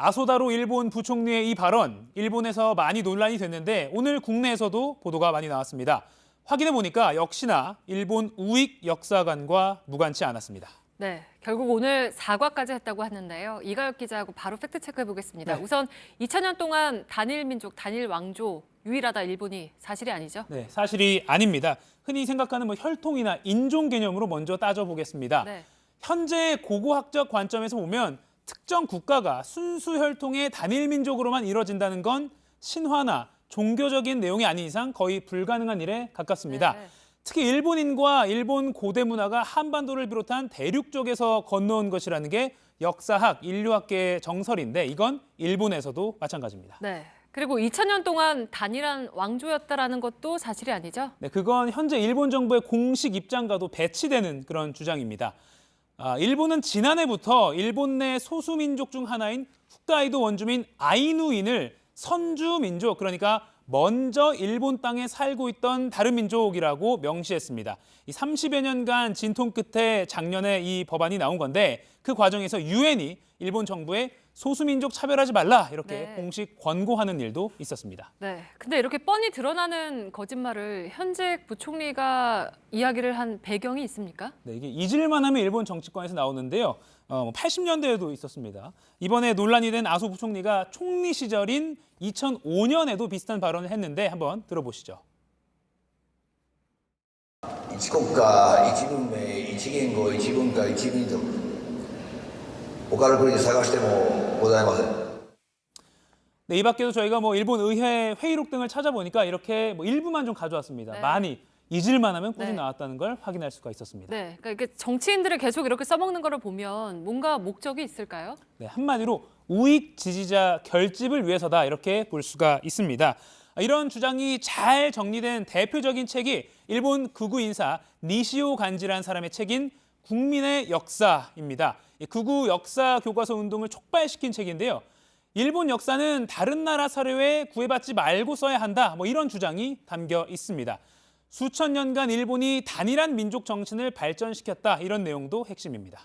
아소다로 일본 부총리의 이 발언, 일본에서 많이 논란이 됐는데 오늘 국내에서도 보도가 많이 나왔습니다. 확인해 보니까 역시나 일본 우익 역사관과 무관치 않았습니다. 네, 결국 오늘 사과까지 했다고 하는데요. 이가혁 기자하고 바로 팩트 체크해 보겠습니다. 네. 우선 2000년 동안 단일 민족, 단일 왕조 유일하다 일본이 사실이 아니죠? 네, 사실이 아닙니다. 흔히 생각하는 혈통이나 인종 개념으로 먼저 따져보겠습니다. 네. 현재 고고학적 관점에서 보면 특정 국가가 순수 혈통의 단일 민족으로만 이뤄진다는 건 신화나 종교적인 내용이 아닌 이상 거의 불가능한 일에 가깝습니다. 네. 특히 일본인과 일본 고대 문화가 한반도를 비롯한 대륙 쪽에서 건너온 것이라는 게 역사학, 인류학계의 정설인데 이건 일본에서도 마찬가지입니다. 네. 그리고 2000년 동안 단일한 왕조였다라는 것도 사실이 아니죠? 네, 그건 현재 일본 정부의 공식 입장과도 배치되는 그런 주장입니다. 일본은 지난해부터 일본 내 소수민족 중 하나인 홋카이도 원주민 아이누인을 선주민족, 그러니까 먼저 일본 땅에 살고 있던 다른 민족이라고 명시했습니다. 이 30여 년간 진통 끝에 작년에 이 법안이 나온 건데 그 과정에서 유엔이 일본 정부에 소수민족 차별하지 말라 이렇게 네. 공식 권고하는 일도 있었습니다. 네. 근데 이렇게 뻔히 드러나는 거짓말을 현직 부총리가 이야기를 한 배경이 있습니까? 네, 이게 잊을만 하면 일본 정치권에서 나오는데요. 80년대에도 있었습니다. 이번에 논란이 된 아소 부총리가 총리 시절인 2005년에도 비슷한 발언을 했는데 한번 들어보시죠. 一国家、一文明、一言語、一文化、一民族。他の国で探してもございません。 네, 이 밖에도 저희가 일본 의회 회의록 등을 찾아보니까 이렇게 일부만 좀 가져왔습니다. 네. 많이 잊을만 하면 꾸준히 네. 나왔다는 걸 확인할 수가 있었습니다. 네. 그러니까 이게 정치인들을 계속 이렇게 써먹는 거를 보면 뭔가 목적이 있을까요? 네, 한마디로 우익 지지자 결집을 위해서다 이렇게 볼 수가 있습니다. 이런 주장이 잘 정리된 대표적인 책이 일본 극우 인사 니시오 간지라는 사람의 책인 국민의 역사입니다. 이 극우 역사 교과서 운동을 촉발시킨 책인데요. 일본 역사는 다른 나라 사료에 구애받지 말고 써야 한다. 이런 주장이 담겨 있습니다. 수천 년간 일본이 단일한 민족 정신을 발전시켰다. 이런 내용도 핵심입니다.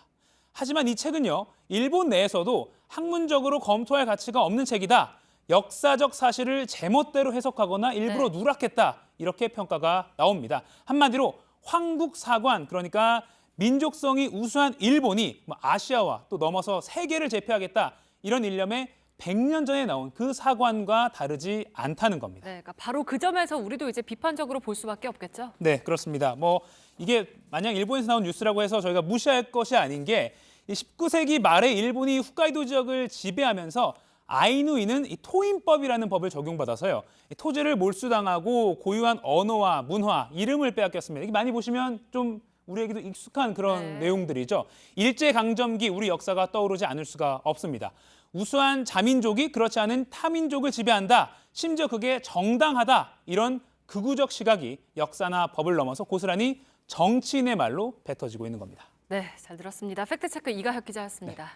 하지만 이 책은요, 일본 내에서도 학문적으로 검토할 가치가 없는 책이다. 역사적 사실을 제멋대로 해석하거나 일부러 네. 누락했다. 이렇게 평가가 나옵니다. 한마디로 황국사관, 그러니까 민족성이 우수한 일본이 아시아와 또 넘어서 세계를 제패하겠다. 이런 일념에 100년 전에 나온 그 사관과 다르지 않다는 겁니다. 네. 그러니까 바로 그 점에서 우리도 이제 비판적으로 볼 수밖에 없겠죠? 네, 그렇습니다. 이게 만약 일본에서 나온 뉴스라고 해서 저희가 무시할 것이 아닌 게 19세기 말에 일본이 홋카이도 지역을 지배하면서 아이누이는 이 토인법이라는 법을 적용받아서요. 토지를 몰수당하고 고유한 언어와 문화, 이름을 빼앗겼습니다. 이게 많이 보시면 좀 우리에게도 익숙한 그런 네. 내용들이죠. 일제강점기 우리 역사가 떠오르지 않을 수가 없습니다. 우수한 자민족이 그렇지 않은 타민족을 지배한다. 심지어 그게 정당하다. 이런 극우적 시각이 역사나 법을 넘어서 고스란히 정치인의 말로 뱉어지고 있는 겁니다. 네, 잘 들었습니다. 팩트체크 이가혁 기자였습니다. 네.